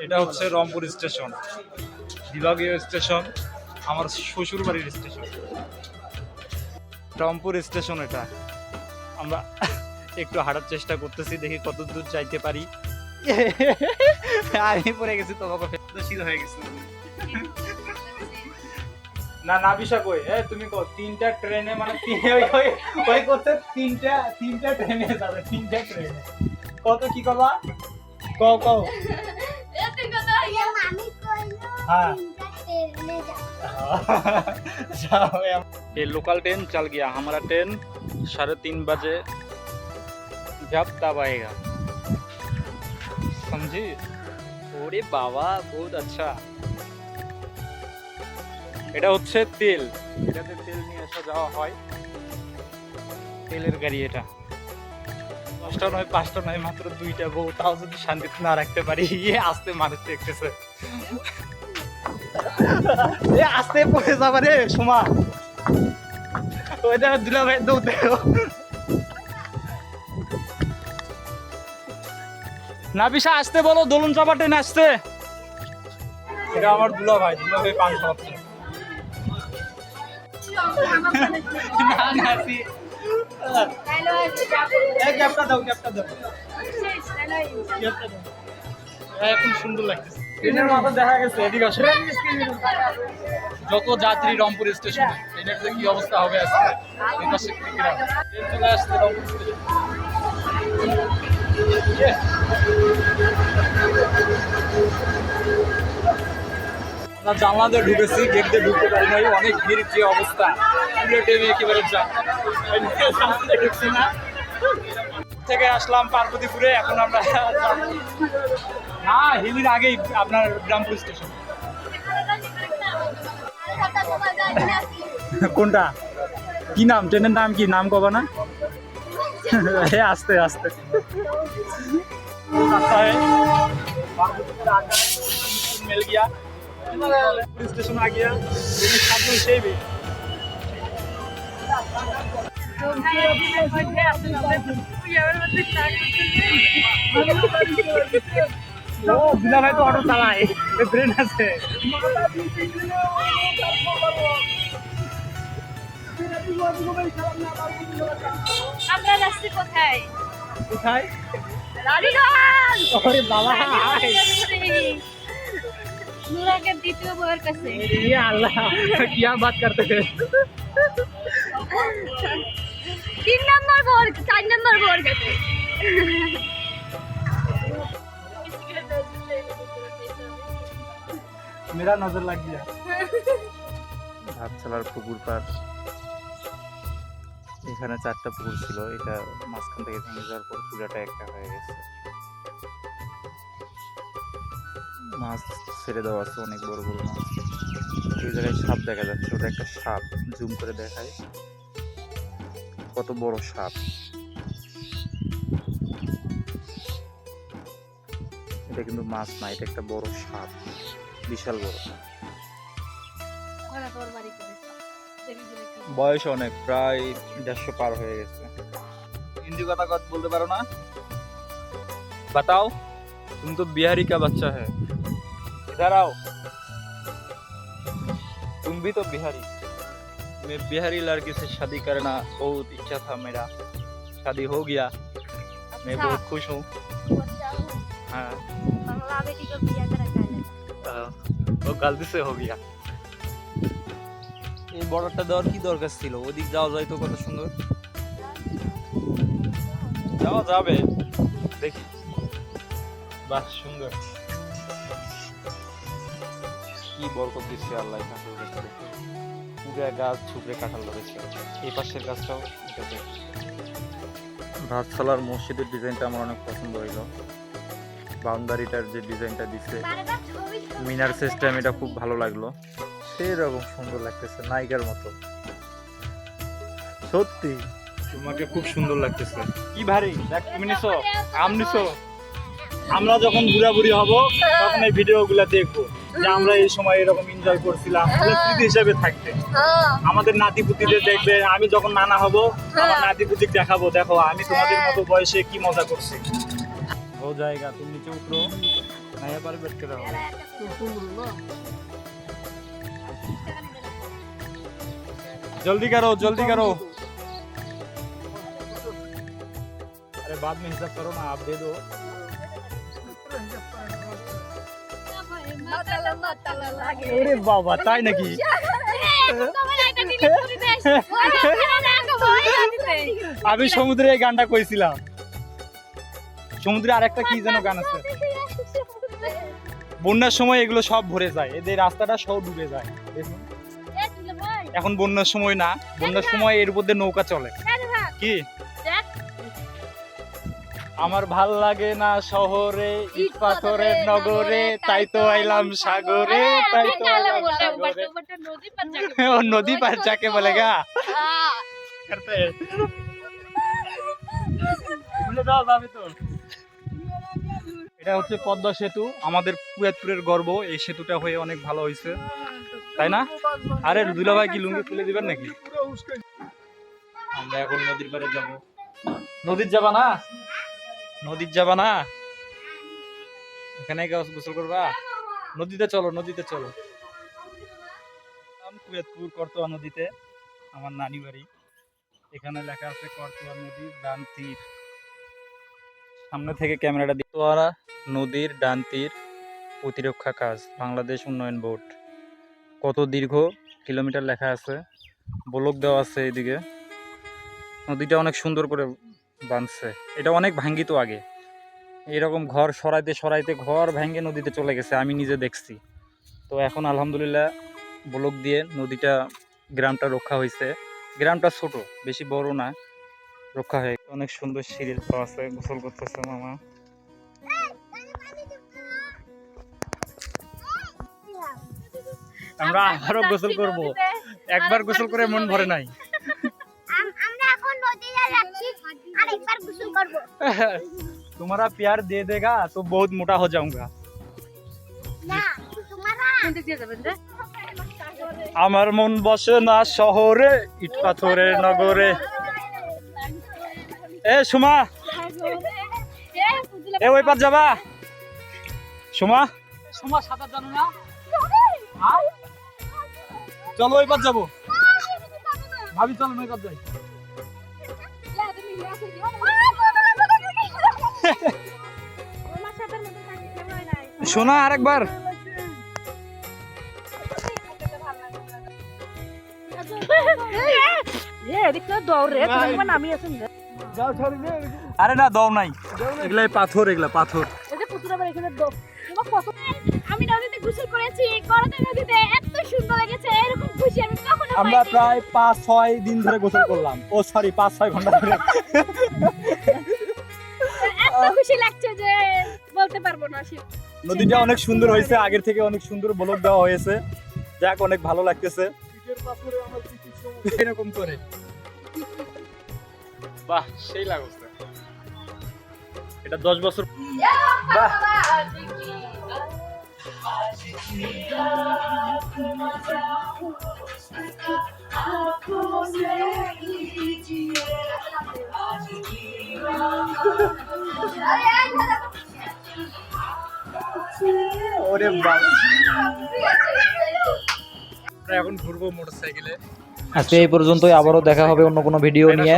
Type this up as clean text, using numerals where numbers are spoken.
এটা হচ্ছে রংপুর স্টেশন, বিভাগীয় স্টেশন, আমার শ্বশুর বাড়ির স্টেশন। রংপুর স্টেশন এটা। আমরা একটু হাঁটার চেষ্টা করতেছি, দেখি কত দূর যাইতে পারি। আমি পড়ে গেছি, তোমাকে ফেলতে হয়ে গেছি। না না বিশা কই তুমি কো তিনটা ট্রেনে মানে ওই করতে তিনটা ট্রেনে যাবে, তিনটা ট্রেনে কত কি কবা কও কও এতে কথা আমি কইলো हाँ তিনটা ট্রেনে जाओ। ये लोकल ट्रेन चल गया, हमारा ट्रेन 3:30 बजे जब तब आएगा, समझी। ওরে বাবা বহুত আচ্ছা। এটা হচ্ছে তেল, এটাতে তেল নিয়ে আসা যাওয়া হয়, তেলের গাড়ি এটা। 10টা নয় 5টা নয় মাত্র 2টা বউ, তাও যদি শান্তিতে না রাখতে পারি। আসতে মানুষ দেখতেছে, আসতে পড়ে যাবে রে সোমা, ওইটা দুলা ভাই দৌড় না বিশা আসতে বলো, দোলন চাপা ট্রেন আসছে। এটা আমার দুলা ভাই পান খাওয়াচ্ছে। না না ক্যাপটা দাও, ক্যাপটা দাও, এখন সুন্দর লাগতেছে। ট্রেনের মাথা দেখা গেছে, এদিকে আসো। যত যাত্রী রংপুর স্টেশনে, ট্রেনের যে কি অবস্থা হবে আজকে। এই পাশে ট্রেন চলে আসছে রংপুর স্টেশন। আমরা জানলা দিয়ে ঢুকেছি, গেট দিয়ে ঢুকতে পারি নাই, অনেক ভিড়, যে অবস্থা পুরো ট্রেনে একেবারে ঢুকছি না। থেকে আসলাম পার্বতীপুরে, এখন আমরা না হিলির আগেই আপনার গ্রামপুর স্টেশন। কোনটা কি নাম, ট্রেনের নাম কি, নাম কবা না? আস্তে আস্তে मिल गया, स्टेशन आ गया, से भी बिना भाई तो ऑटो चलाए, ट्रेन আছে। আমরা যাচ্ছি কোথায়? কোথায়? রানীগঞ্জ। ওরে বাবা, नूरा के द्वितीय बहर कैसे? ये अल्लाह क्या बात करते हैं। 3 नंबर बहर, 4 नंबर बहर कैसे? मेरा नजर लग गया। ভাতছালার পুকুর পাড়, এখানে 4টা পুকুর ছিল, এটা মাঝখান থেকে ভেঙে যাওয়ার পর পুরাটা একটা হয়ে গেছে। মাছ ছেড়ে দেওয়া আছে, অনেক বড় বড় মাছ। এই জায়গায় সাপ দেখা যাচ্ছে, ওটা একটা সাপ, জুম করে দেখায় কত বড় সাপ। এটা কিন্তু মাছ না, এটা একটা বড় সাপ, বিশাল বড়। বয়স অনেক, প্রায় 150 পার হয়ে গেছে। হিন্দি কথা বলতে পারো না? बताओ, तुम तो बिहारी का बच्चा है, इधर आओ। तुम भी तो बिहारी। मैं बिहारी लड़की से शादी करना बहुत इच्छा था मेरा, शादी हो गया, मैं बहुत खुश हूँ। हाँ बांग्ला बेटी को बिया करा वो गलती से हो गया। এই বর্ডারটা দেওয়ার কি দরকার ছিল? ওদিক যাওয়া যায় তো, কত সুন্দর যাওয়া যাবে, দেখি। বাহ সুন্দর, কি বরকত দিচ্ছে আল্লাহ কাঁঠাল গাছে। পুরা গাছ ছুপড়ে কাঁঠাল ধরেছে, এই পাশের গাছটাও। ভাতছালার মসজিদের ডিজাইনটা আমার অনেক পছন্দ হইল। বাউন্ডারিটার যে ডিজাইনটা দিচ্ছে, মিনার সিস্টেম, এটা খুব ভালো লাগলো। সেরকম সুন্দর লাগতেছে, নায়িকার মতো সত্যি। তোমাকে খুব সুন্দর লাগতেছে। কি ভারী দেখ, তুমি নিছো, আম নিছো। আমরা যখন বুড়াবুড়ি হব তখন এই ভিডিওগুলো দেখবো, যে আমরা এই সময় এরকম এনজয় করছিলাম, স্মৃতি হিসেবে থাকবে। আমাদের নাতিপুতিদের দেখবে, আমি যখন নানা হব আমার নাতিপুতিক দেখাবো, দেখো আমি তোমাদের মতো বয়সে কি মজা করছি। हो जाएगा, तुम नीचे उतरो, नया पर बैठ के रहो जल्दी करो अरे बाद में हिसाब करो ना आप दे दो अरे बाबा তাই নাকি আমি সমুদ্রে এই গানটা কইছিলাম সমুদ্রে আরেকটা কি যেন গান আছে বন্যার সময় এগুলো সব ভরে যায় এদের রাস্তাটা সব ডুবে যায় দেখুন এখন বন্যার সময় না বন্যার সময় এর মধ্যে নৌকা চলে কি আমার ভাল লাগে না শহরে ইট পাথরের নগরে তাই তো আইলাম সাগরে তাই তো আইলাম সাগরে ও নদী পার যাকে বলেগা করতে ভুলে দাও যাবে তো এটা হচ্ছে পদ্মা সেতু আমাদের কুয়াতপুরের গর্ব এই সেতুটা হয়ে অনেক ভালো হয়েছে তাই না আরে দুলাভাই কি লুঙ্গি তুলে দিবেন নাকি আমরা এখন নদীর পাড়ে যাব নদীর যাবা না এখানে গোসল করবা নদীতে চলো কুয়াতপুর করতোয়া নদীতে আমার নানি বাড়ি এখানে লেখা আছে করতোয়া নদীর ডান তীর সামনে থেকে ক্যামেরাটা করতোয়া নদীর ডান তীর প্রতিরক্ষা কাজ বাংলাদেশ উন্নয়ন বোর্ড কত দীর্ঘ কিলোমিটার লেখা আছে ব্লক দেওয়া আছে এদিকে নদীটা অনেক সুন্দর করে বাঁধছে এটা অনেক ভাঙ্গিত আগে এরকম ঘর সরাইতে ঘর ভেঙে নদীতে চলে গেছে আমি নিজে দেখছি তো এখন আলহামদুলিল্লাহ ব্লক দিয়ে নদীটা গ্রামটা রক্ষা হয়েছে গ্রামটা ছোট বেশি বড় না রক্ষা হয়ে অনেক সুন্দর সিঁড়ি আছে গোসল করতেছে মামা আমরা আরো গোসল করব একবার গোসল করে মন ভরে নাই আমরা এখন নদীতে যাচ্ছি আর একবার গোসল করব तुम्हारा प्यार दे देगा तो बहुत मोटा हो जाऊंगा না তোমারা কোনটা দিয়ে যাবেন রে আমার মন বসে না শহরে ইট পাথরের নগরে এ সুমা এ ওই পার যাবা সুমা সাঁতার জানো না চলো ওই পার যাবো ভাবি চলো ওই পার যাই শোনা আরেকবার আরে না দাও নাই এগুলা পাথর আমি নদীতে গোসল করেছি করতোয়া নদীতে এত সুন্দর লেগেছে এরকম খুশি আমি কখনো আমরা প্রায় 5-6 দিন ধরে গোসল করলাম ও সরি 5-6 ঘন্টা ধরে এত খুশি লাগছে যে বলতে পারবো না নদীটা অনেক সুন্দর হয়েছে আগের থেকে অনেক সুন্দর ব্লক দেওয়া হয়েছে যাক অনেক ভালো লাগতেছে এরকম করে বাহ সেই লাগছে এটা 10 বছর বাহ ওরে বাবা আমরা এখন ঘুরবো মোটরসাইকেলে আজকে এই পর্যন্তই আবারও দেখা হবে অন্য কোনো ভিডিও নিয়ে